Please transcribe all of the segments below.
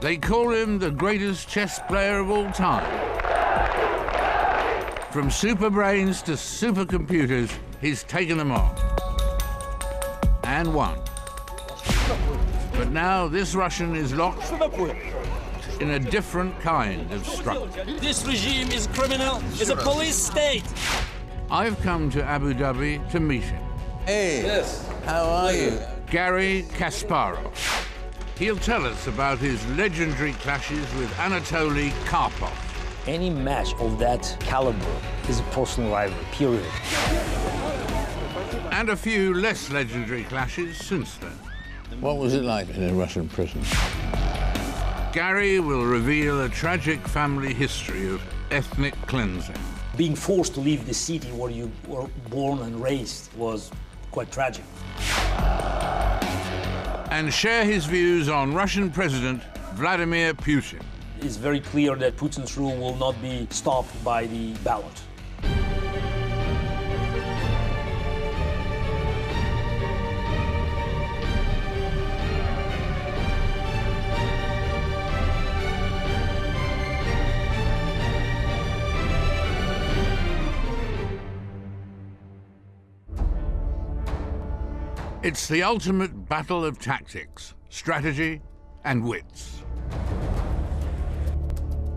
They call him the greatest chess player of all time. From super brains to supercomputers, he's taken them on. And won. But now this Russian is locked in a different kind of struggle. This regime is criminal, is a police state. I've come to Abu Dhabi to meet him. Hey, yes. How are you? Garry Kasparov. He'll tell us about his legendary clashes with Anatoly Karpov. Any match of that caliber is a personal rivalry, period. And a few less legendary clashes since then. What was it like in a Russian prison? Garry will reveal a tragic family history of ethnic cleansing. Being forced to leave the city where you were born and raised was quite tragic. And share his views on Russian President Vladimir Putin. It's very clear that Putin's rule will not be stopped by the ballot. It's the ultimate battle of tactics, strategy, and wits.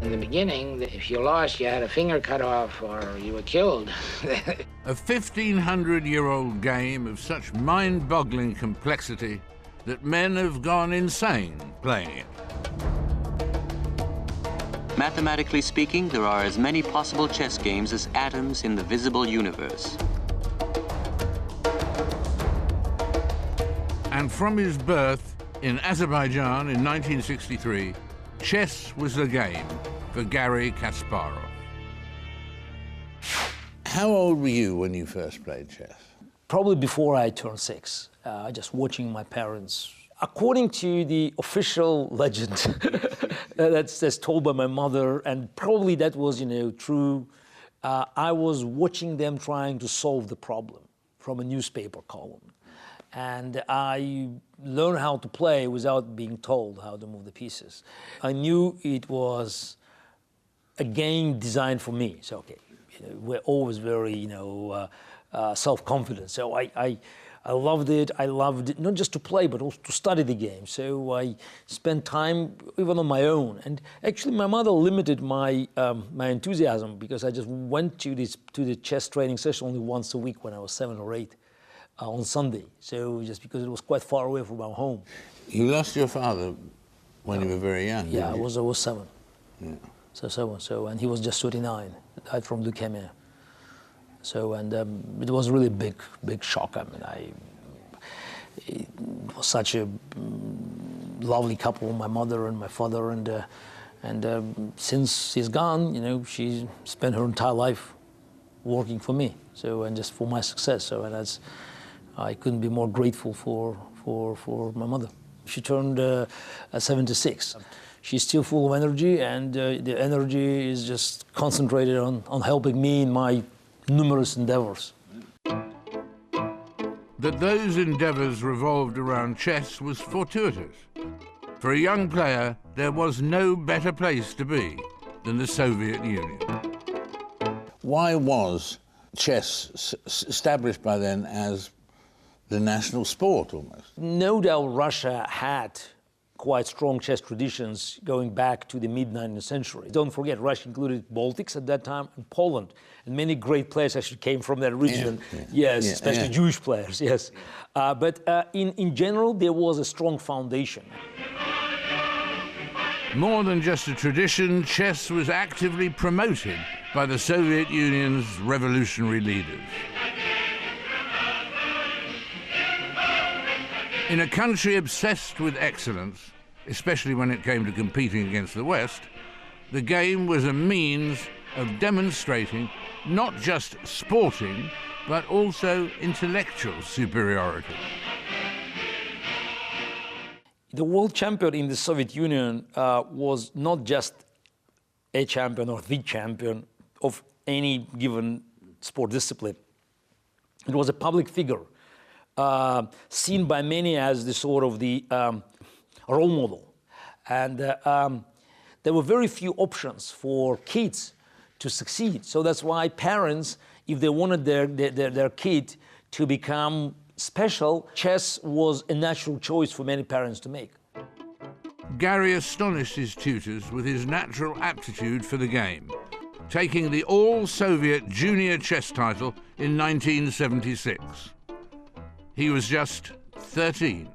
In the beginning, if you lost, you had a finger cut off or you were killed. A 1,500-year-old game of such mind-boggling complexity that men have gone insane playing it. Mathematically speaking, there are as many possible chess games as atoms in the visible universe. And from his birth in Azerbaijan in 1963, chess was the game for Garry Kasparov. How old were you when you first played chess? Probably before I turned 6, just watching my parents. According to the official legend that's told by my mother, and probably that was, true, I was watching them trying to solve the problem from a newspaper column. And I learned how to play without being told how to move the pieces. I knew it was a game designed for me. So, okay, we're always very, self-confident. So I loved it. I loved it not just to play, but also to study the game. So I spent time even on my own. And actually, my mother limited my my enthusiasm because I just went to the chess training session only once a week when I was 7 or 8. On Sunday, so just because it was quite far away from our home. You lost your father when you were very young. Yeah, I was 7. Yeah. So 7. So and he was just 39. Died from leukemia. So and it was really big shock. I mean, it was such a lovely couple, my mother and my father, and since he's gone, she spent her entire life working for me. So and just for my success. So and that's. I couldn't be more grateful for my mother. She turned 76. She's still full of energy, and the energy is just concentrated on helping me in my numerous endeavors. That those endeavors revolved around chess was fortuitous. For a young player, there was no better place to be than the Soviet Union. Why was chess established by then as the national sport, almost? No doubt Russia had quite strong chess traditions going back to the mid-19th century. Don't forget, Russia included Baltics at that time and Poland. And many great players actually came from that region. Yes, especially Jewish players, yes. But in general, there was a strong foundation. More than just a tradition, chess was actively promoted by the Soviet Union's revolutionary leaders. In a country obsessed with excellence, especially when it came to competing against the West, the game was a means of demonstrating not just sporting, but also intellectual superiority. The world champion in the Soviet Union was not just a champion or the champion of any given sport discipline. It was a public figure. Seen by many as the sort of the role model. And there were very few options for kids to succeed. So that's why parents, if they wanted their kid to become special, chess was a natural choice for many parents to make. Garry astonished his tutors with his natural aptitude for the game, taking the all-Soviet junior chess title in 1976. He was just 13.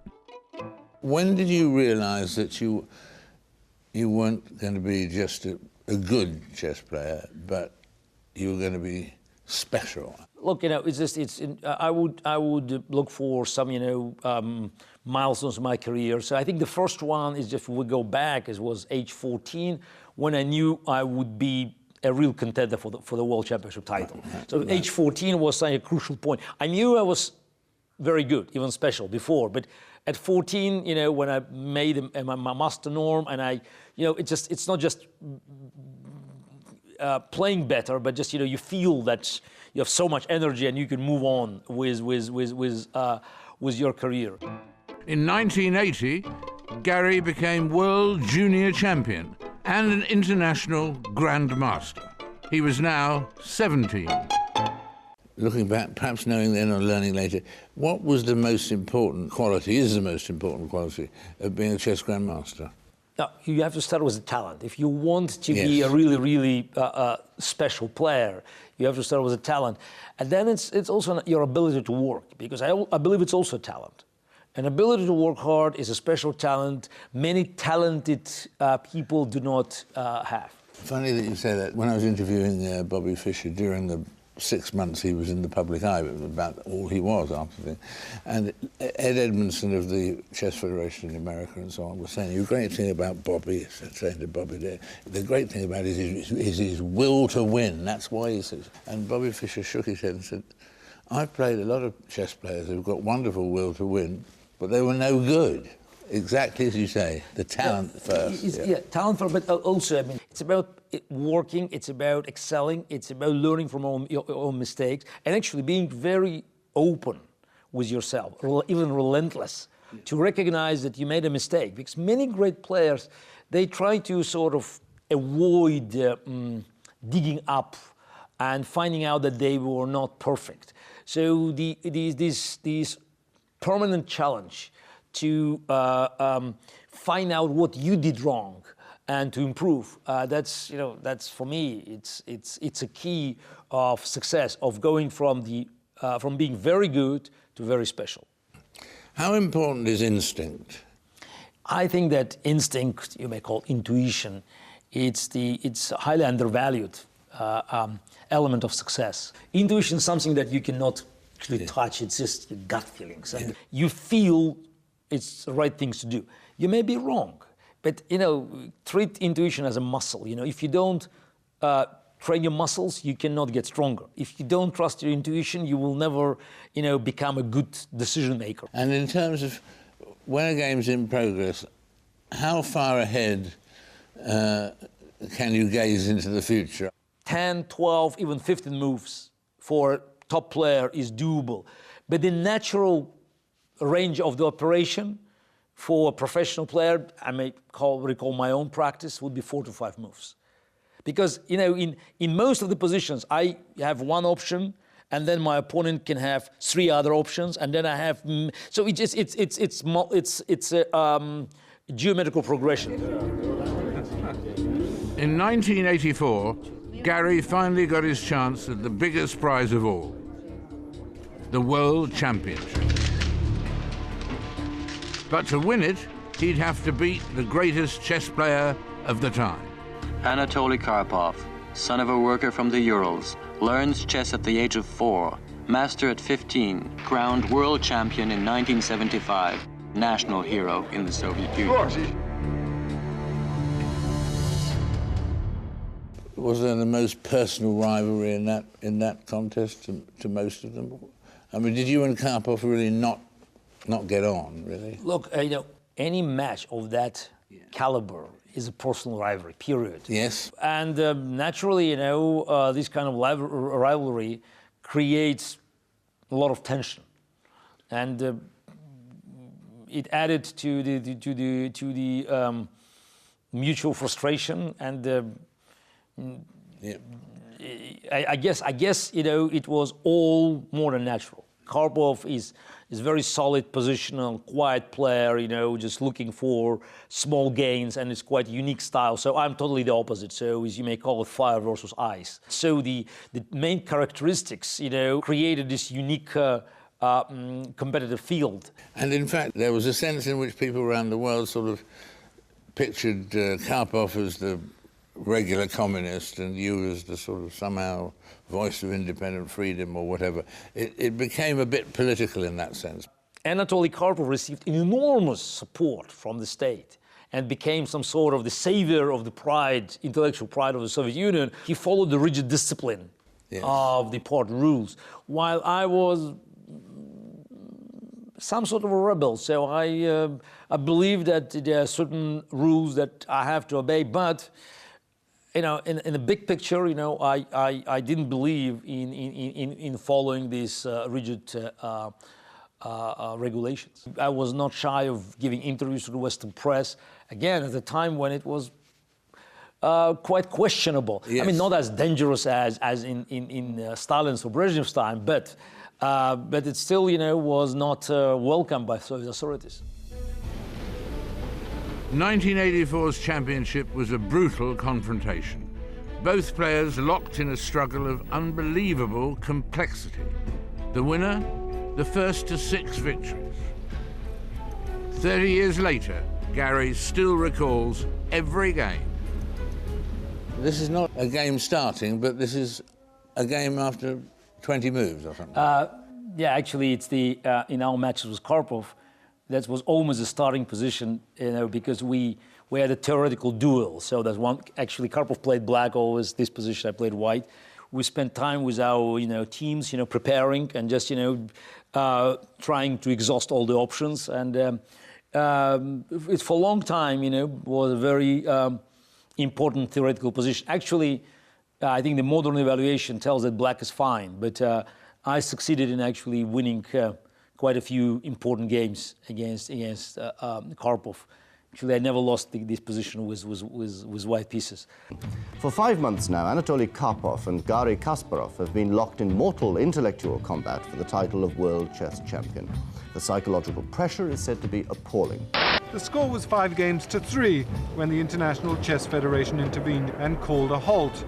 When did you realise that you weren't going to be just a good chess player, but you were going to be special? Look, I would look for some, milestones in my career. So I think the first one is, if we go back, it was age 14, when I knew I would be a real contender for the World Championship title. So age 14 was a crucial point. I knew I was very good, even special before, but at 14, when I made my master norm, and it's not just playing better, but just you feel that you have so much energy and you can move on with your career. In 1980, Garry became world junior champion and an international grandmaster. He was now 17. Looking back, perhaps knowing then or learning later, what was the most important quality, is the most important quality of being a chess grandmaster? Now, you have to start with the talent. If you want to be a really, really special player, you have to start with the talent. And then it's also your ability to work, because I believe it's also talent. An ability to work hard is a special talent many talented people do not have. Funny that you say that. When I was interviewing Bobby Fischer during the 6 months he was in the public eye, it was about all he was after the... And Ed Edmondson of the Chess Federation in America and so on was saying, the great thing about Bobby, saying to Bobby there, the great thing about it is his will to win. That's why he says... And Bobby Fischer shook his head and said, I've played a lot of chess players who've got wonderful will to win, but they were no good. Exactly as you say, the talent first. Talent first, but also, it's about working, it's about excelling, it's about learning from your own mistakes, and actually being very open with yourself, even relentless, to recognize that you made a mistake. Because many great players, they try to sort of avoid digging up and finding out that they were not perfect. So these permanent challenge to find out what you did wrong and to improve. That's for me, it's a key of success, of going from being very good to very special. How important is instinct? I think that instinct, you may call intuition, it's a highly undervalued element of success. Intuition is something that you cannot actually touch. It's just your gut feelings, and you feel it's the right things to do. You may be wrong, but treat intuition as a muscle. If you don't train your muscles, you cannot get stronger. If you don't trust your intuition, you will never, become a good decision maker. And in terms of when a game's in progress, how far ahead can you gaze into the future? 10, 12, even 15 moves for a top player is doable, but the natural range of the operation for a professional player, I may recall my own practice, would be 4 to 5 moves. Because, in most of the positions, I have one option, and then my opponent can have 3 other options, and then I have... So it's a geometrical progression. In 1984, Garry finally got his chance at the biggest prize of all, the World Championship. But to win it, he'd have to beat the greatest chess player of the time. Anatoly Karpov, son of a worker from the Urals, learns chess at the age of 4, master at 15, crowned world champion in 1975, national hero in the Soviet Union. Was there the most personal rivalry in that contest to most of them? I mean, did you and Karpov really not get on, really? Look, any match of that caliber is a personal rivalry, period. Yes. And naturally, this kind of rivalry creates a lot of tension, and it added to the mutual frustration, and Yeah. I guess it was all more than natural. Karpov is very solid, positional, quiet player, just looking for small gains, and it's quite a unique style. So I'm totally the opposite. So as you may call it, fire versus ice. So the main characteristics, created this unique competitive field. And in fact, there was a sense in which people around the world sort of pictured Karpov as the regular communist and you as the sort of somehow voice of independent freedom or whatever. It became a bit political in that sense. Anatoly Karpov received enormous support from the state and became some sort of the savior of the intellectual pride of the Soviet Union. He followed the rigid discipline of the party rules, while I was some sort of a rebel. So I believe that there are certain rules that I have to obey, but in the big picture, I didn't believe in following these rigid regulations. I was not shy of giving interviews to the Western press, again, at a time when it was quite questionable. Yes. I mean, not as dangerous as in Stalin's or Brezhnev's time, but it still, was not welcomed by Soviet authorities. 1984's championship was a brutal confrontation. Both players locked in a struggle of unbelievable complexity. The winner, the first to 6 victories. 30 years later, Garry still recalls every game. This is not a game starting, but this is a game after 20 moves or something. Yeah, actually, it's in our matches with Karpov, that was almost a starting position, because we had a theoretical duel. So there's one, actually Karpov played black, always this position, I played white. We spent time with our, teams, preparing and just, trying to exhaust all the options. And it for a long time, was a very important theoretical position. Actually, I think the modern evaluation tells that black is fine, but I succeeded in actually winning quite a few important games against Karpov. Actually, I never lost this position with white pieces. For 5 months now, Anatoly Karpov and Garry Kasparov have been locked in mortal intellectual combat for the title of world chess champion. The psychological pressure is said to be appalling. The score was 5-3 when the International Chess Federation intervened and called a halt.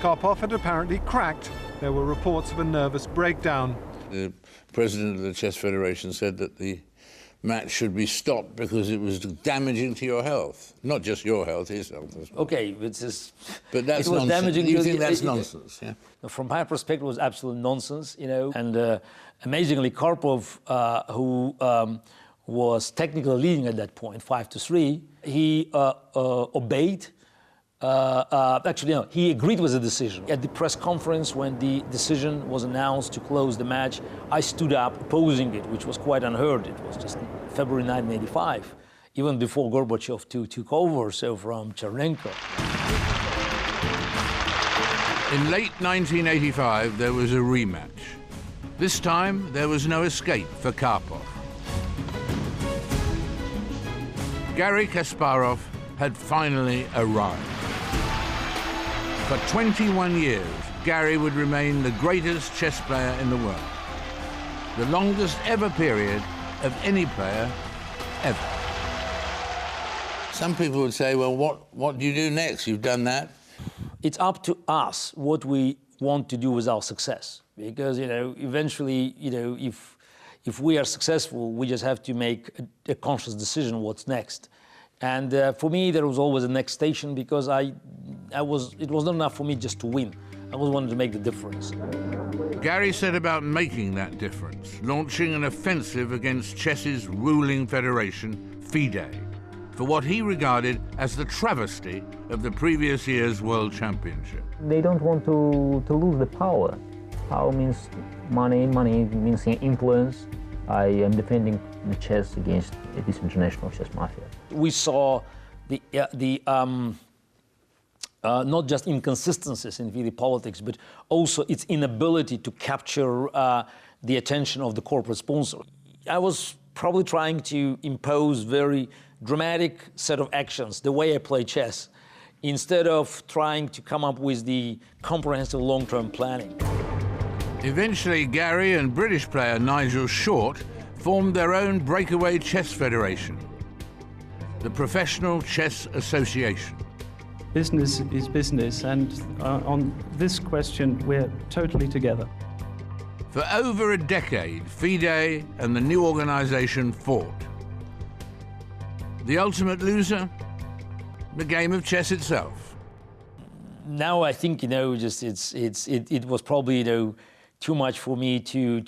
Karpov had apparently cracked. There were reports of a nervous breakdown. The president of the Chess Federation said that the match should be stopped because it was damaging to your health. Not just your health, his health as well. Okay, but that's nonsense. Damaging. You think that's nonsense, yeah? From my perspective, it was absolute nonsense, And amazingly, Karpov, who was technically leading at that point, 5-3, he obeyed. Actually, no, he agreed with the decision. At the press conference, when the decision was announced to close the match, I stood up opposing it, which was quite unheard. It was just February 1985, even before Gorbachev took over, so from Chernenko. In late 1985, there was a rematch. This time, there was no escape for Karpov. Garry Kasparov had finally arrived. For 21 years, Garry would remain the greatest chess player in the world. The longest ever period of any player ever. Some people would say, well, what do you do next? You've done that. It's up to us what we want to do with our success. Because, eventually, if we are successful, we just have to make a conscious decision what's next. And for me, there was always a next station because it was not enough for me just to win. I always wanted to make the difference. Garry set about making that difference, launching an offensive against chess's ruling federation, FIDE, for what he regarded as the travesty of the previous year's World Championship. They don't want to lose the power. Power means money, money means influence. I am defending the chess against this international chess mafia. We saw not just inconsistencies in FIDE politics, but also its inability to capture the attention of the corporate sponsor. I was probably trying to impose very dramatic set of actions, the way I play chess, instead of trying to come up with the comprehensive long-term planning. Eventually, Garry and British player Nigel Short formed their own breakaway chess federation, the Professional Chess Association. Business is business, and on this question, we're totally together. For over a decade, FIDE and the new organisation fought. The ultimate loser? The game of chess itself. Now I think, it was probably, too much for me to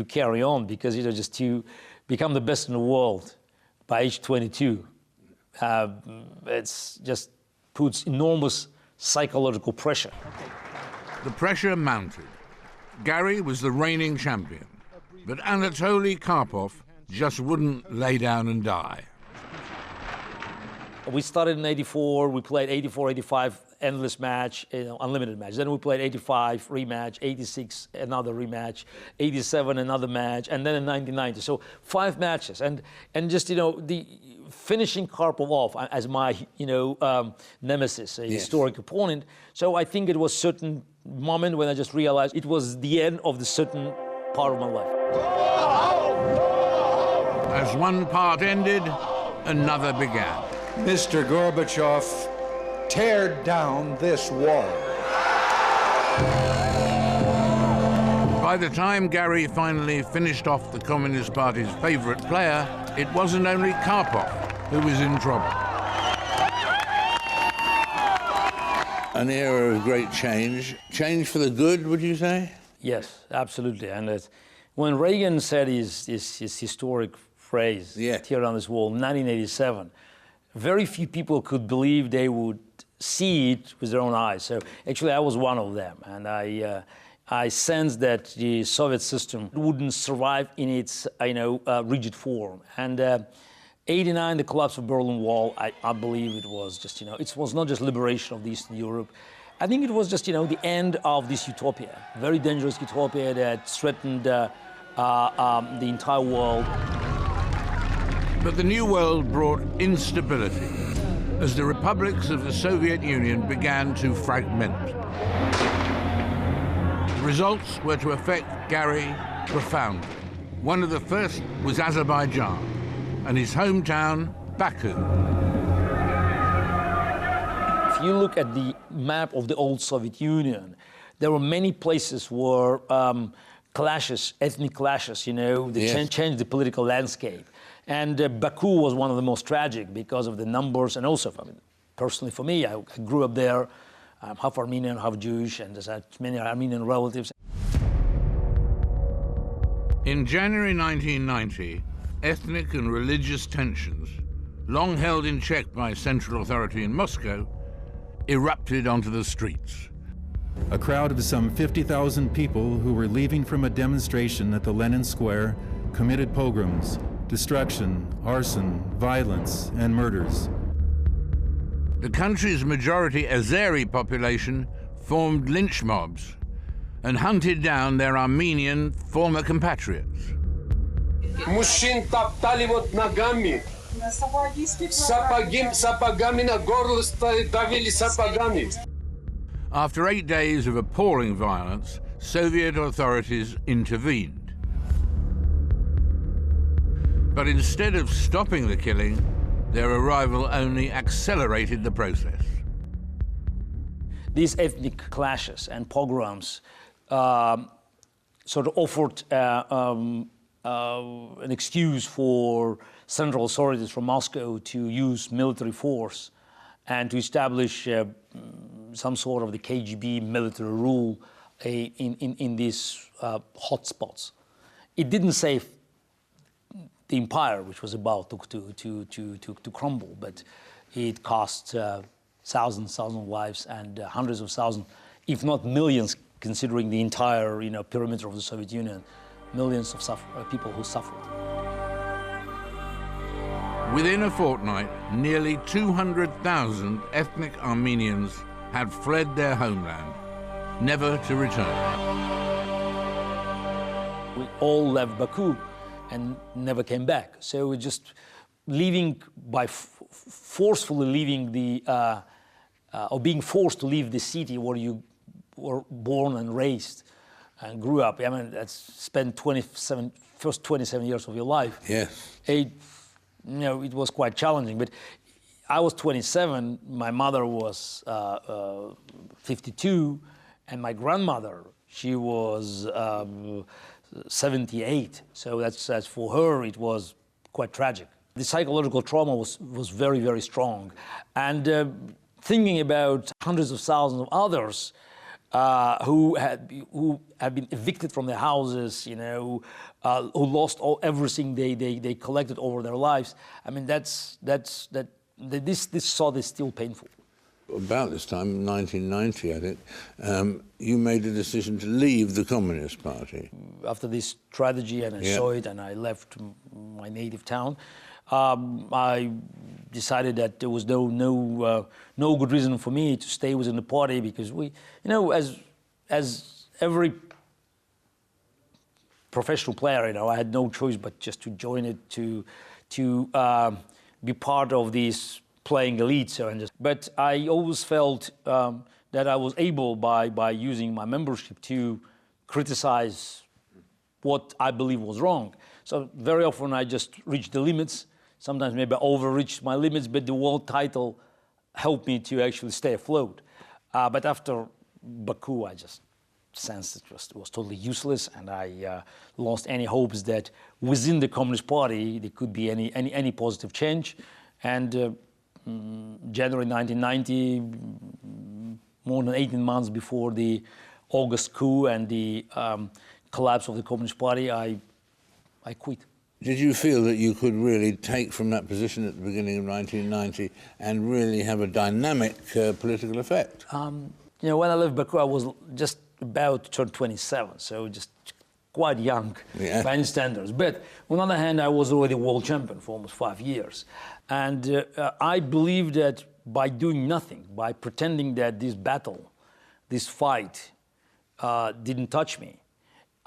carry on, because, just to become the best in the world by age 22, it's just puts enormous psychological pressure. The pressure mounted. Garry was the reigning champion, but Anatoly Karpov just wouldn't lay down and die. We started in 84, we played 84, 85, endless match, unlimited match. Then we played 85, rematch, 86, another rematch, 87, another match, and then in 1990. So 5 matches, and just, the finishing Karpov off as my, nemesis, a historic opponent. So I think it was a certain moment when I just realized it was the end of the certain part of my life. As one part ended, another began. Mr. Gorbachev, tear down this wall. By the time Garry finally finished off the Communist Party's favourite player, it wasn't only Karpov who was in trouble. An era of great change. Change for the good, would you say? Yes, absolutely. And when Reagan said his historic phrase, tear down this wall, in 1987, very few people could believe they would see it with their own eyes. So actually, I was one of them, and I sensed that the Soviet system wouldn't survive in its, rigid form. And 89, the collapse of Berlin Wall, I believe it was just, it was not just liberation of Eastern Europe. I think it was just, the end of this utopia, very dangerous utopia that threatened the entire world. But the new world brought instability as the republics of the Soviet Union began to fragment. The results were to affect Garry profoundly. One of the first was Azerbaijan and his hometown, Baku. If you look at the map of the old Soviet Union, there were many places where clashes, ethnic clashes, that changed the political landscape. And Baku was one of the most tragic because of the numbers, and also, personally for me, I grew up there. I'm half Armenian, half Jewish, and there's many Armenian relatives. In January 1990, ethnic and religious tensions, long held in check by central authority in Moscow, erupted onto the streets. A crowd of some 50,000 people who were leaving from a demonstration at the Lenin Square committed pogroms, destruction, arson, violence, and murders. The country's majority Azeri population formed lynch mobs and hunted down their Armenian former compatriots. Мужчин топтали вот ногами, сапогами на горло давили сапогами. After 8 days of appalling violence, Soviet authorities intervened. But instead of stopping the killing, their arrival only accelerated the process. These ethnic clashes and pogroms sort of offered an excuse for central authorities from Moscow to use military force and to establish some sort of the KGB military rule in these hotspots. It didn't save the empire, which was about to crumble, but it cost thousands of lives and hundreds of thousands, if not millions, considering the entire perimeter of the Soviet Union, millions of people who suffered. Within a fortnight, nearly 200,000 ethnic Armenians had fled their homeland, never to return. We all left Baku and never came back. So we just leaving by forcefully leaving the, or being forced to leave the city where you were born and raised and grew up. I mean, that's spent first 27 years of your life. Yes. It was quite challenging, but I was 27, my mother was 52, and my grandmother, she was 78. So that's for her, it was quite tragic. The psychological trauma was very, very strong. And thinking about hundreds of thousands of others who have been evicted from their houses, who lost everything they collected over their lives. I mean, this thought is still painful. About this time, 1990, I think, you made a decision to leave the Communist Party. After this tragedy, and I saw it, and I left my native town, I decided that there was no good reason for me to stay within the party, because we, as every professional player, I had no choice but just to join it, to be part of these playing elite. But I always felt that I was able, by using my membership, to criticize what I believe was wrong. So very often I just reached the limits. Sometimes maybe I overreached my limits, but the world title helped me to actually stay afloat. But after Baku, I just sensed it was totally useless, and I lost any hopes that within the Communist Party there could be any positive change. And January 1990, more than 18 months before the August coup and the collapse of the Communist Party, I quit. Did you feel that you could really take from that position at the beginning of 1990 and really have a dynamic political effect? When I left Baku, I was just about to turn 27, so just quite young by any standards. But on the other hand, I was already world champion for almost 5 years. And I believe that by doing nothing, by pretending that this battle, this fight, didn't touch me,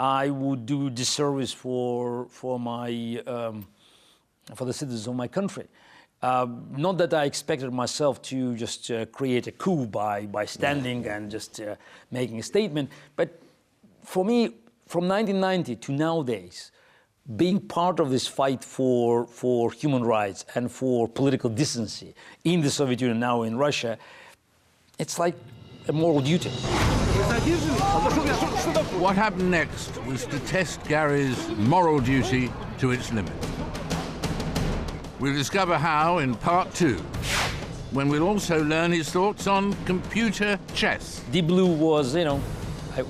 I would do disservice for the citizens of my country. Not that I expected myself to just create a coup by standing and just making a statement, but for me, from 1990 to nowadays, being part of this fight for human rights and for political decency in the Soviet Union, now in Russia, it's like a moral duty. What happened next was to test Garry's moral duty to its limit. We'll discover how in part 2, when we'll also learn his thoughts on computer chess. Deep Blue was,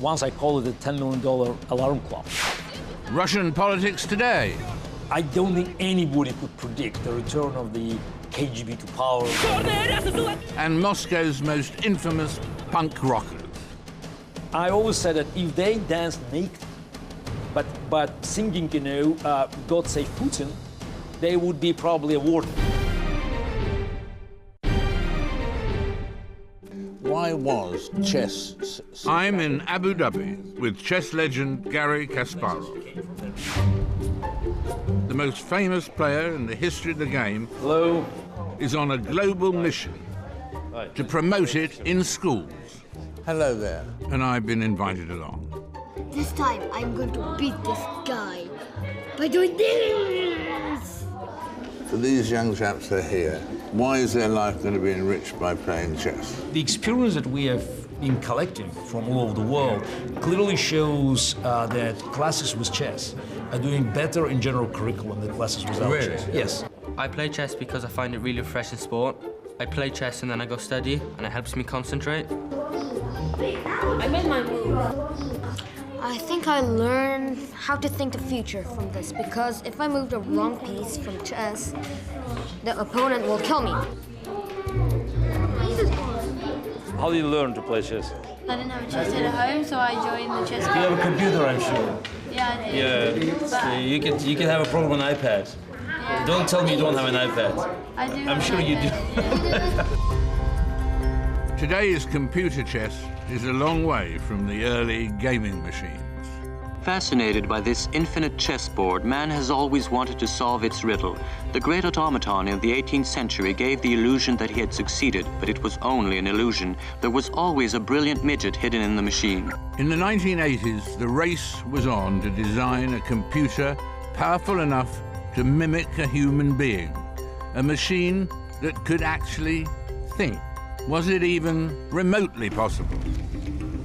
once I called it a $10 million alarm clock. Russian politics today. I don't think anybody could predict the return of the KGB to power. And Moscow's most infamous punk rockers. I always said that if they danced naked, but singing, God Save Putin, they would be probably awarded. Why was chess... I'm in Abu Dhabi with chess legend Garry Kasparov. The most famous player in the history of the game is on a global mission to promote it in schools. Hello there. And I've been invited along. This time I'm going to beat this guy by doing this! For these young chaps that are here, why is their life going to be enriched by playing chess? The experience that we have in collective from all over the world clearly shows that classes with chess are doing better in general curriculum than classes without chess. Yes. I play chess because I find it really refreshing sport. I play chess and then I go study, and it helps me concentrate. I made my move. I think I learned how to think the future from this, because if I move the wrong piece from chess, the opponent will kill me. How did you learn to play chess? I didn't have a chess set at home, so I joined the chess club. You have a computer, I'm sure. Yeah, I did. Yeah, so you can have a program on iPad. Yeah. Don't tell me you don't have an iPad. I do. I'm sure you do. Today's computer chess is a long way from the early gaming machines. Fascinated by this infinite chessboard, man has always wanted to solve its riddle. The great automaton of the 18th century gave the illusion that he had succeeded, but it was only an illusion. There was always a brilliant midget hidden in the machine. In the 1980s, the race was on to design a computer powerful enough to mimic a human being, a machine that could actually think. Was it even remotely possible?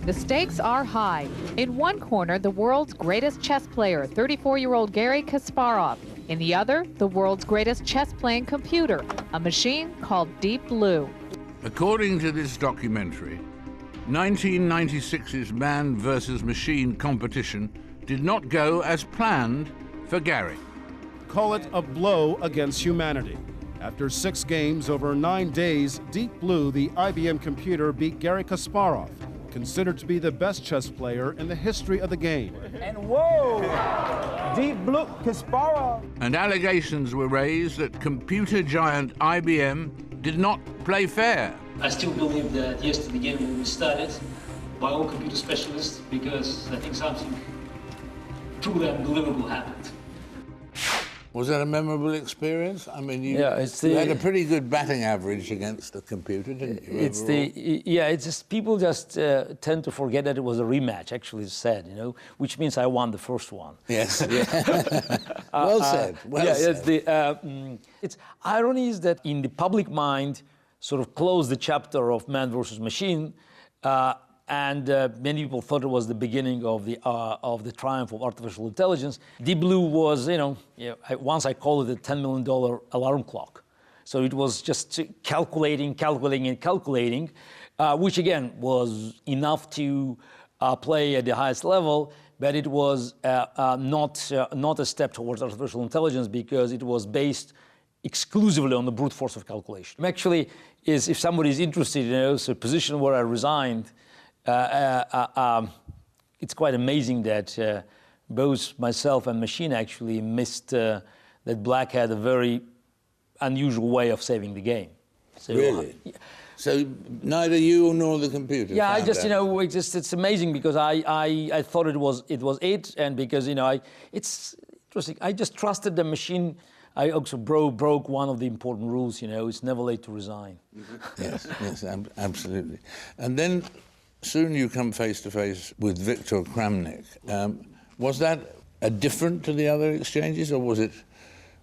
The stakes are high. In one corner, the world's greatest chess player, 34-year-old Garry Kasparov. In the other, the world's greatest chess-playing computer, a machine called Deep Blue. According to this documentary, 1996's man versus machine competition did not go as planned for Garry. Call it a blow against humanity. After 6 games over 9 days, Deep Blue, the IBM computer, beat Garry Kasparov, considered to be the best chess player in the history of the game. And whoa! Deep Blue Kasparov! And allegations were raised that computer giant IBM did not play fair. I still believe that yesterday the game was started by all computer specialists because I think something truly unbelievable happened. Was that a memorable experience? I mean, you had a pretty good batting average against the computer, didn't you? It's just people just tend to forget that it was a rematch. Actually, it's said, which means I won the first one. Yes. Well said. Well said. It's irony is that in the public mind, sort of closed the chapter of man versus machine. And many people thought it was the beginning of the triumph of artificial intelligence. Deep Blue was, once I called it a $10 million alarm clock. So it was just calculating, which again was enough to play at the highest level, but it was not a step towards artificial intelligence because it was based exclusively on the brute force of calculation. Actually, if somebody is interested, it's a position where I resigned. It's quite amazing that both myself and machine actually missed that black had a very unusual way of saving the game. So, really? So neither you nor the computer. Yeah, it's amazing because I thought it was it, and because it's interesting. I just trusted the machine. I also broke one of the important rules. It's never late to resign. Yes, absolutely. And then soon you come face to face with Viktor Kramnik. Was that different to the other exchanges, or was it?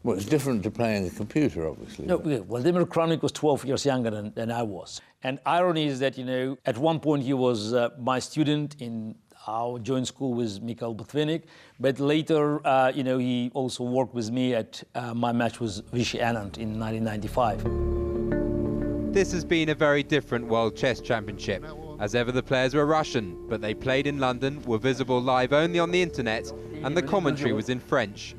Well, it's different to playing a computer, obviously. No, Vladimir Kramnik was 12 years younger than I was. And irony is that, at one point he was my student in our joint school with Mikhail Botvinnik, but later, he also worked with me at my match with Vichy Anand in 1995. This has been a very different World Chess Championship. As ever, the players were Russian, but they played in London, were visible live only on the internet, and the commentary was in French.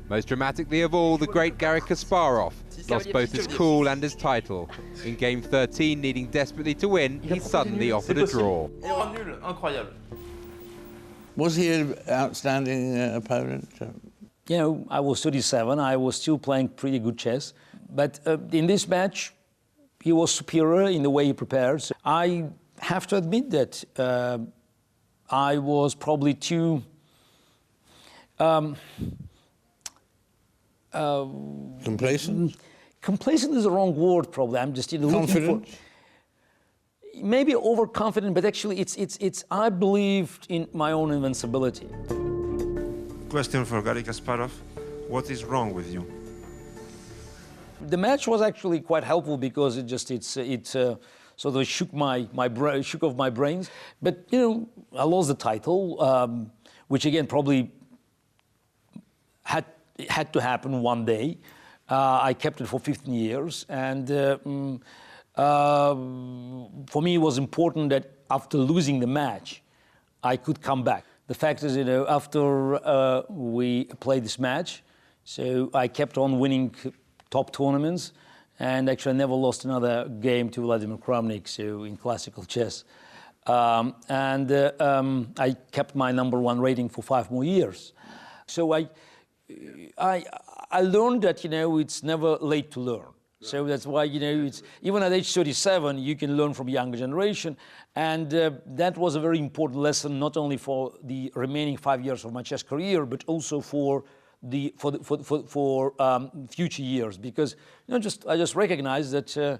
Most dramatically of all, the great Garry Kasparov lost both his cool and his title. In game 13, needing desperately to win, he suddenly offered a draw. Was he an outstanding opponent? I was 37, I was still playing pretty good chess, but in this match, he was superior in the way he prepared. So I have to admit that I was probably too complacent? Complacent is the wrong word, probably. I'm just confident. Maybe overconfident, but actually, it's. I believed in my own invincibility. Question for Garry Kasparov: what is wrong with you? The match was actually quite helpful because it sort of shook off my brains. But I lost the title, which again probably had to happen one day. I kept it for 15 years, and for me it was important that after losing the match, I could come back. The fact is, after we played this match, so I kept on winning top tournaments, and actually I never lost another game to Vladimir Kramnik, so in classical chess. I kept my #1 rating for 5 more years. So I learned that, it's never late to learn. So that's why, you know, it's, even at age 37, you can learn from younger generation. And that was a very important lesson, not only for the remaining 5 years of my chess career, but also for future years. Because, you know, I just recognize that,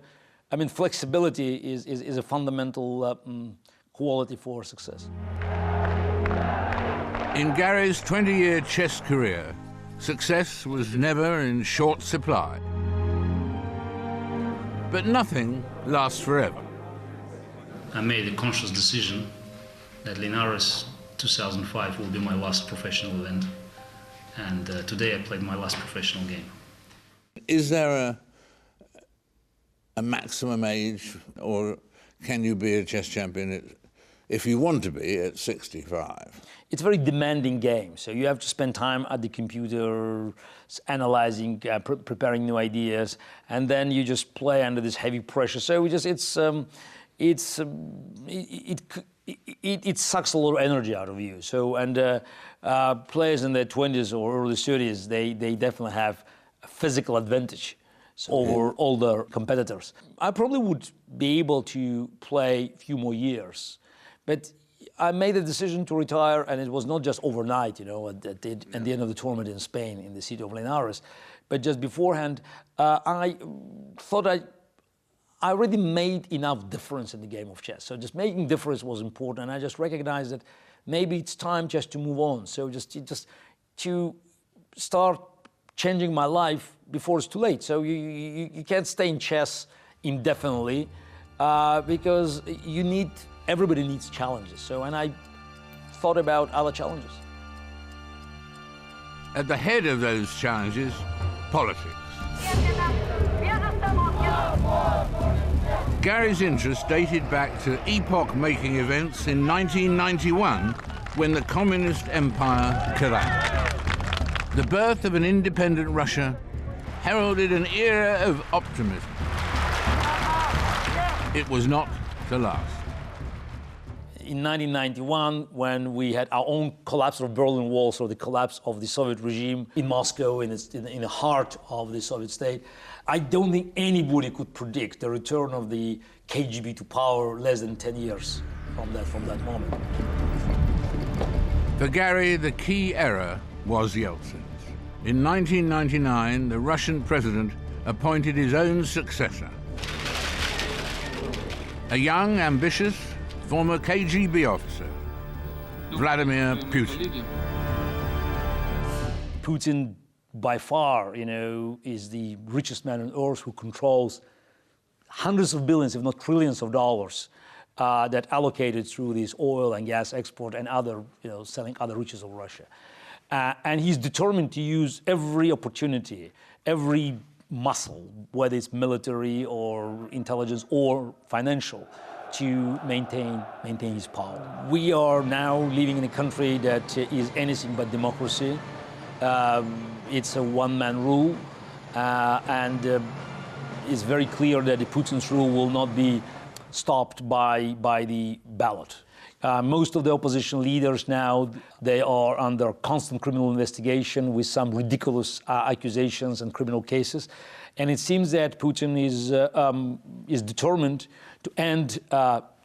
I mean, flexibility is a fundamental quality for success. In Garry's 20-year chess career, success was never in short supply. But nothing lasts forever. I made a conscious decision that Linares 2005 will be my last professional event. And today I played my last professional game. Is there a maximum age, or can you be a chess champion if you want to be at 65? It's a very demanding game, so you have to spend time at the computer, analyzing, preparing new ideas, and then you just play under this heavy pressure. So it sucks a lot of energy out of you. So, and players in their 20s or early 30s, they definitely have a physical advantage over older competitors. I probably would be able to play a few more years, but I made a decision to retire, and it was not just overnight, you know, at the end of the tournament in Spain, in the city of Linares, but just beforehand, I thought I already made enough difference in the game of chess. So just making difference was important, and I just recognized that maybe it's time just to move on. So just to start changing my life before it's too late. So you can't stay in chess indefinitely because everybody needs challenges. So, and I thought about other challenges. At the head of those challenges, politics. Garry's interest dated back to epoch-making events in 1991, when the communist empire collapsed. The birth of an independent Russia heralded an era of optimism. It was not to last. In 1991, when we had our own collapse of the Berlin Wall, so the collapse of the Soviet regime in Moscow, in the heart of the Soviet state, I don't think anybody could predict the return of the KGB to power less than 10 years from that moment. For Garry, the key error was Yeltsin's. In 1999, the Russian president appointed his own successor, a young, ambitious, former KGB officer, Vladimir Putin. Putin, by far, you know, is the richest man on earth who controls hundreds of billions, if not trillions of dollars that allocated through this oil and gas export and other, you know, selling other riches of Russia. And he's determined to use every opportunity, every muscle, whether it's military or intelligence or financial, to maintain his power. We are now living in a country that is anything but democracy. It's a one-man rule, and it's very clear that the Putin's rule will not be stopped by the ballot. Most of the opposition leaders now, they are under constant criminal investigation with some ridiculous accusations and criminal cases. And it seems that Putin is determined to end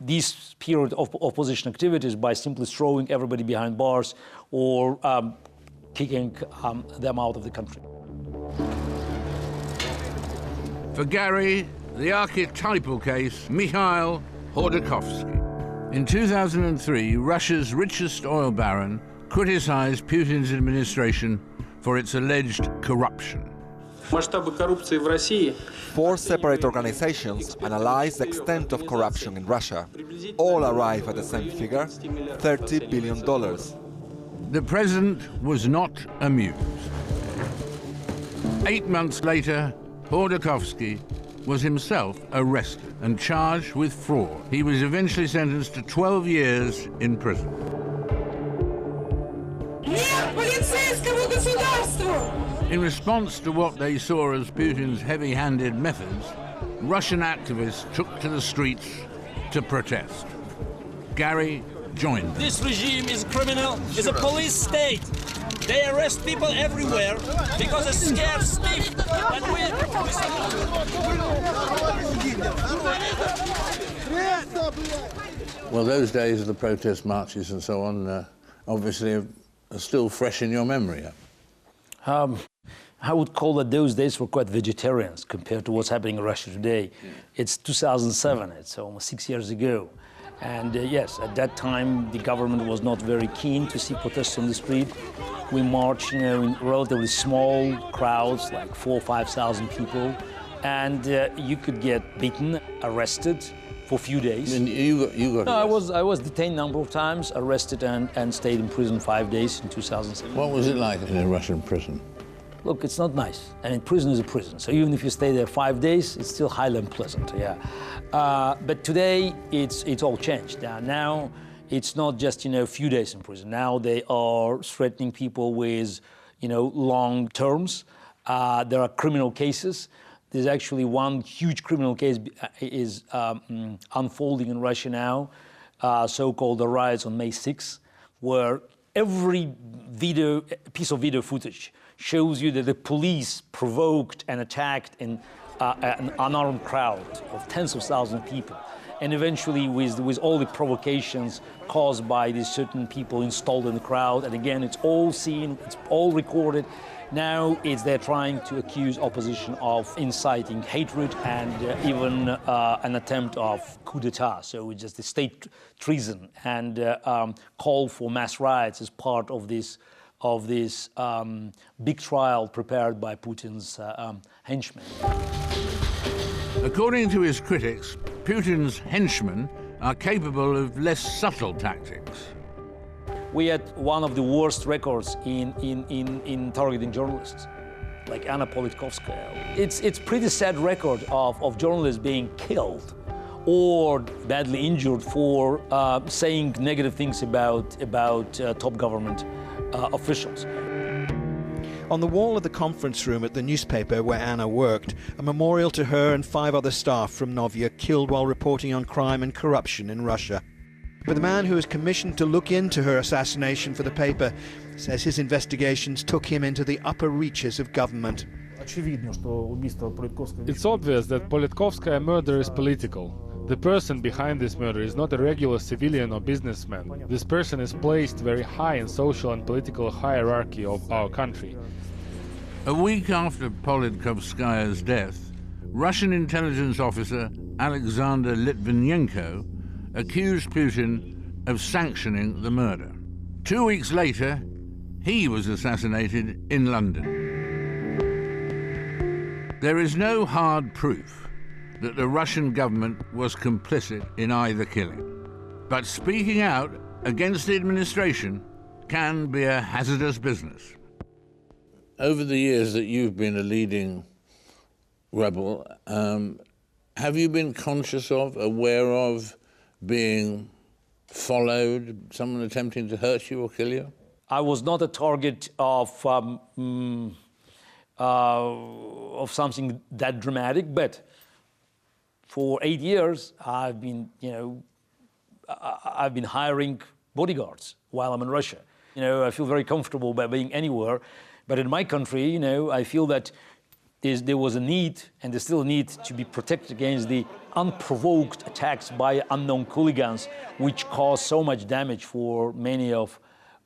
this period of opposition activities by simply throwing everybody behind bars or kicking them out of the country. For Garry, the archetypal case, Mikhail Khodorkovsky. In 2003, Russia's richest oil baron criticized Putin's administration for its alleged corruption. Four separate organizations analyze the extent of corruption in Russia. All arrive at the same figure, $30 billion. The president was not amused. 8 months later, Khodorkovsky was himself arrested and charged with fraud. He was eventually sentenced to 12 years in prison. In response to what they saw as Putin's heavy-handed methods, Russian activists took to the streets to protest. Garry joined them. This regime is criminal, is a police state. They arrest people everywhere because they're scared stiff. And Well, those days of the protest marches and so on, obviously are still fresh in your memory. I would call that those days were quite vegetarians compared to what's happening in Russia today. It's 2007, it's almost 6 years ago. And yes, at that time, the government was not very keen to see protests on the street. We marched, in relatively small crowds, like 4,000 or 5,000 people. And you could get beaten, arrested for a few days. And you got No, I was detained a number of times, arrested and stayed in prison 5 days in 2007. What was it like in a Russian prison? Look, it's not nice. I mean, prison is a prison. So even if you stay there 5 days, it's still highly unpleasant, yeah. But today, it's all changed. Now, it's not just, a few days in prison. Now they are threatening people with, long terms. There are criminal cases. There's actually one huge criminal case is unfolding in Russia now, so-called the riots on May 6th, where every piece of video footage shows you that the police provoked and attacked an unarmed crowd of tens of thousands of people. And eventually, with all the provocations caused by these certain people installed in the crowd, and again, it's all seen, it's all recorded. Now they're trying to accuse opposition of inciting hatred and even an attempt of coup d'etat. So it's just the state treason and call for mass riots as part of this big trial prepared by Putin's henchmen. According to his critics, Putin's henchmen are capable of less subtle tactics. We had one of the worst records in targeting journalists, like Anna Politkovskaya. It's pretty sad record of journalists being killed or badly injured for saying negative things about top government officials. On the wall of the conference room at the newspaper where Anna worked, a memorial to her and 5 other staff from Novia killed while reporting on crime and corruption in Russia. But the man who was commissioned to look into her assassination for the paper says his investigations took him into the upper reaches of government. It's obvious that Politkovskaya murder is political. The person behind this murder is not a regular civilian or businessman. This person is placed very high in social and political hierarchy of our country. A week after Politkovskaya's death, Russian intelligence officer Alexander Litvinenko accused Putin of sanctioning the murder. 2 weeks later, he was assassinated in London. There is no hard proof that the Russian government was complicit in either killing. But speaking out against the administration can be a hazardous business. Over the years that you've been a leading rebel, have you been conscious of, aware of, being followed, someone attempting to hurt you or kill you? I was not a target of something that dramatic, but for 8 years, I've been hiring bodyguards while I'm in Russia. I feel very comfortable by being anywhere, but in my country, I feel that there was a need, and there's still a need, to be protected against the unprovoked attacks by unknown hooligans, which cause so much damage for many of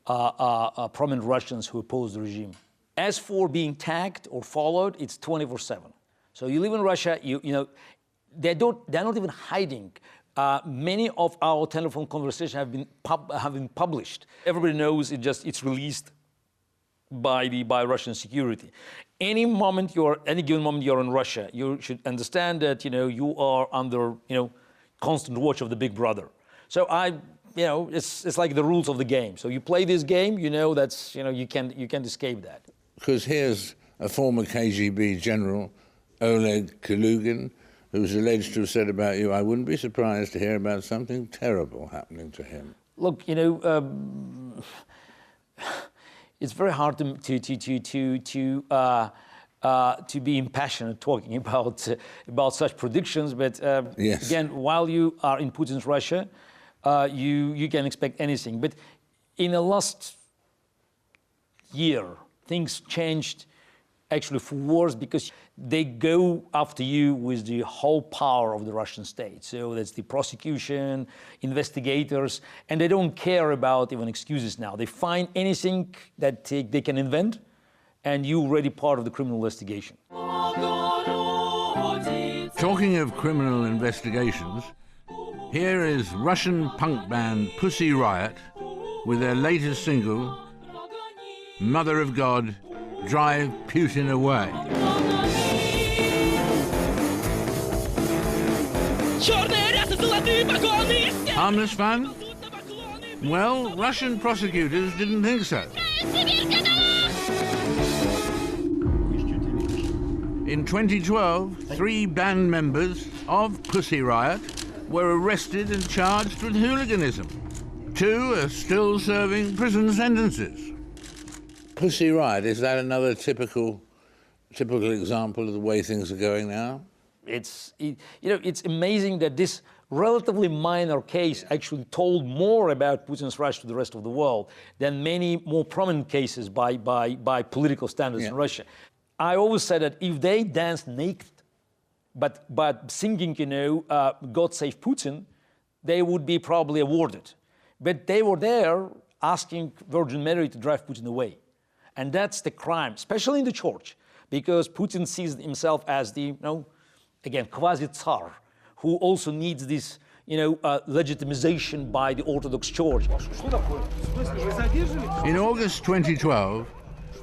prominent Russians who oppose the regime. As for being tagged or followed, it's 24/7. So you live in Russia, they're not even hiding. Many of our telephone conversations have been published. Everybody knows it's released by Russian security. Any given moment you're in Russia, you should understand that you are under constant watch of the big brother. So it's like the rules of the game. So you play this game, that's you can't escape that. Because here's a former KGB general, Oleg Kalugin, who's alleged to have said about you, I wouldn't be surprised to hear about something terrible happening to him. Look, it's very hard to be impassioned talking about such predictions. But yes. Again, while you are in Putin's Russia, you can expect anything. But in the last year, things changed actually for worse, because they go after you with the whole power of the Russian state. So that's the prosecution, investigators, and they don't care about even excuses now. They find anything that they can invent, and you're already part of the criminal investigation. Talking of criminal investigations, here is Russian punk band Pussy Riot with their latest single, Mother of God, Drive Putin Away. Harmless fun? Well, Russian prosecutors didn't think so. In 2012, 3 band members of Pussy Riot were arrested and charged with hooliganism. 2 are still serving prison sentences. Pussy Riot, is that another typical example of the way things are going now? It's amazing that this relatively minor case actually told more about Putin's Russia to the rest of the world than many more prominent cases by political standards in Russia. I always said that if they danced naked, but singing, God Save Putin, they would be probably awarded. But they were there asking Virgin Mary to drive Putin away. And that's the crime, especially in the church, because Putin sees himself as the, again, quasi-tsar, who also needs this, legitimization by the Orthodox Church. In August 2012,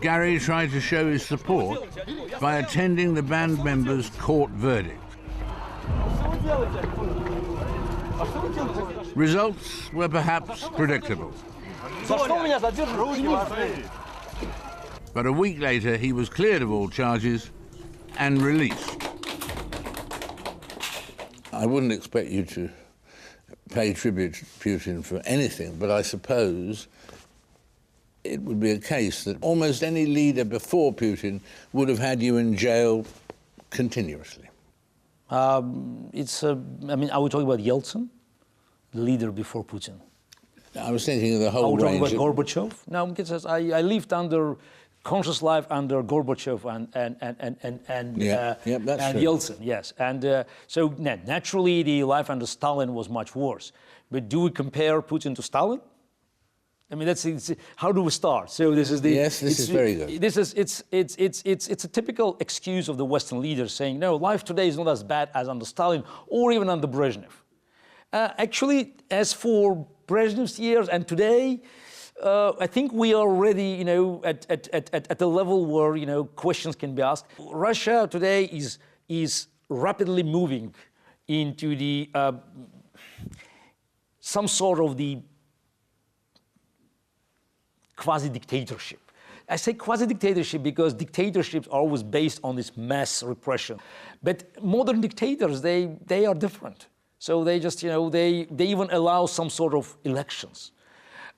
Garry tried to show his support by attending the band members' court verdict. Results were perhaps predictable. But a week later, he was cleared of all charges and released. I wouldn't expect you to pay tribute to Putin for anything, but I suppose it would be a case that almost any leader before Putin would have had you in jail continuously. Are we talking about Yeltsin, the leader before Putin? I was thinking of the whole range. Are we talking about Gorbachev? No, because I lived under conscious life under Gorbachev and Yeltsin, yes. And so naturally, the life under Stalin was much worse. But do we compare Putin to Stalin? I mean, how do we start? So this is this is very good. It's a typical excuse of the Western leaders saying, no, life today is not as bad as under Stalin or even under Brezhnev. Actually, as for Brezhnev's years and today, I think we are already, at a level where, questions can be asked. Russia today is rapidly moving into the some sort of the quasi-dictatorship. I say quasi-dictatorship because dictatorships are always based on this mass repression. But modern dictators, they are different. So they just, they even allow some sort of elections.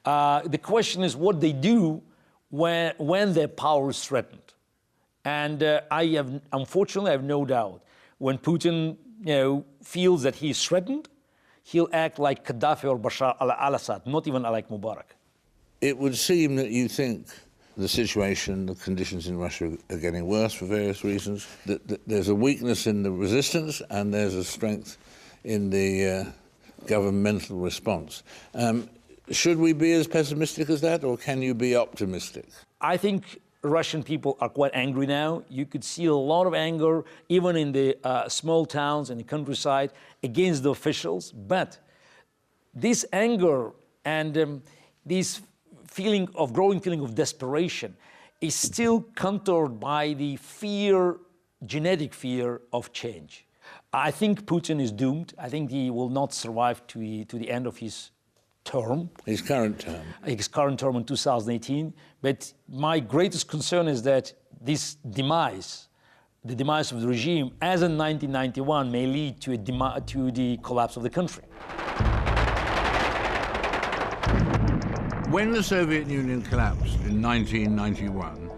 The question is what they do when their power is threatened. And unfortunately, I have no doubt, when Putin, feels that he is threatened, he'll act like Gaddafi or Bashar al-Assad, not even like Mubarak. It would seem that you think the situation, the conditions in Russia are getting worse for various reasons, that there's a weakness in the resistance and there's a strength in the governmental response. Should we be as pessimistic as that, or can you be optimistic? I think Russian people are quite angry now. You could see a lot of anger, even in the small towns and the countryside, against the officials. But this anger and this growing feeling of desperation is still countered by the genetic fear of change. I think Putin is doomed. I think he will not survive to the end of his term. His current term. His current term in 2018. But my greatest concern is that this demise, the demise of the regime, as in 1991, may lead to the collapse of the country. When the Soviet Union collapsed in 1991,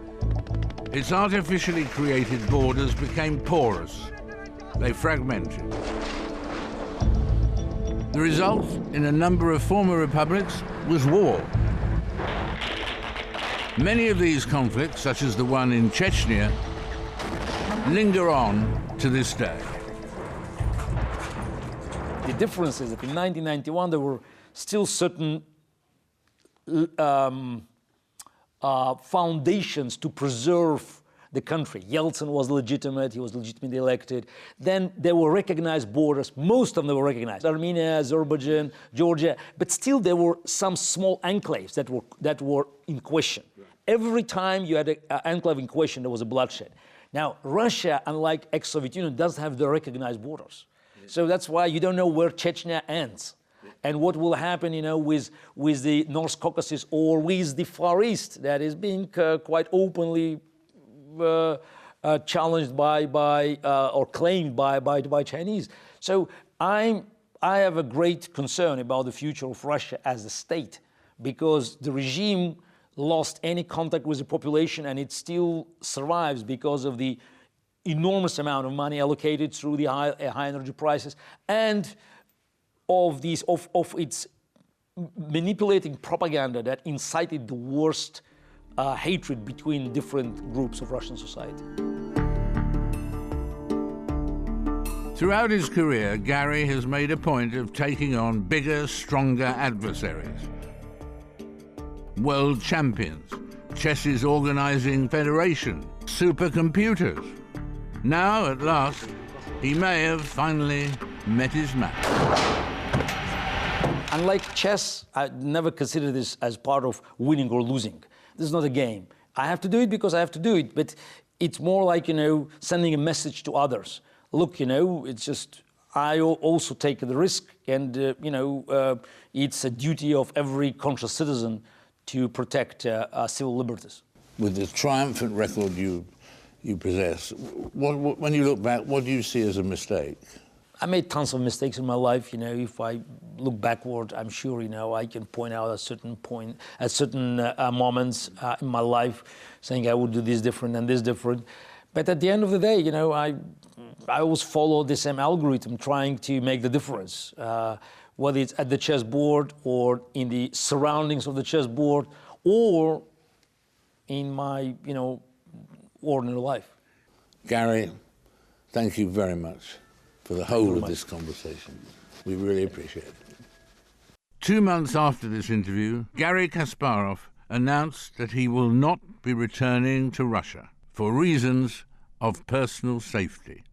its artificially created borders became porous. They fragmented. The result in a number of former republics was war. Many of these conflicts, such as the one in Chechnya, linger on to this day. The difference is that in 1991 there were still certain foundations to preserve the country. Yeltsin was legitimate, he was legitimately elected. Then there were recognized borders, most of them were recognized. Armenia, Azerbaijan, Georgia, but still there were some small enclaves that were in question. Every time you had an enclave in question, there was a bloodshed. Now, Russia, unlike ex-Soviet Union, doesn't have the recognized borders. So that's why you don't know where Chechnya ends. And what will happen, you know, with the North Caucasus or with the Far East that is being quite openly challenged or claimed by Chinese. So I have a great concern about the future of Russia as a state, because the regime lost any contact with the population, and it still survives because of the enormous amount of money allocated through the high energy prices and of its manipulating propaganda that incited the worst hatred between different groups of Russian society. Throughout his career, Garry has made a point of taking on bigger, stronger adversaries. World champions, chess's organizing federation, supercomputers. Now, at last, he may have finally met his match. Unlike chess, I never consider this as part of winning or losing. This is not a game. I have to do it because I have to do it, but it's more like, you know, sending a message to others. Look, you know, it's just, I also take the risk, and, you know, it's a duty of every conscious citizen to protect civil liberties. With the triumphant record you possess, when you look back, what do you see as a mistake? I made tons of mistakes in my life. You know, if I look backward, I'm sure, you know, I can point out at certain moments in my life, saying I would do this different and this different. But at the end of the day, you know, I always follow the same algorithm, trying to make the difference, whether it's at the chessboard or in the surroundings of the chessboard or in my, you know, ordinary life. Garry, thank you very much for the whole of this conversation. We really appreciate it. 2 months after this interview, Garry Kasparov announced that he will not be returning to Russia for reasons of personal safety.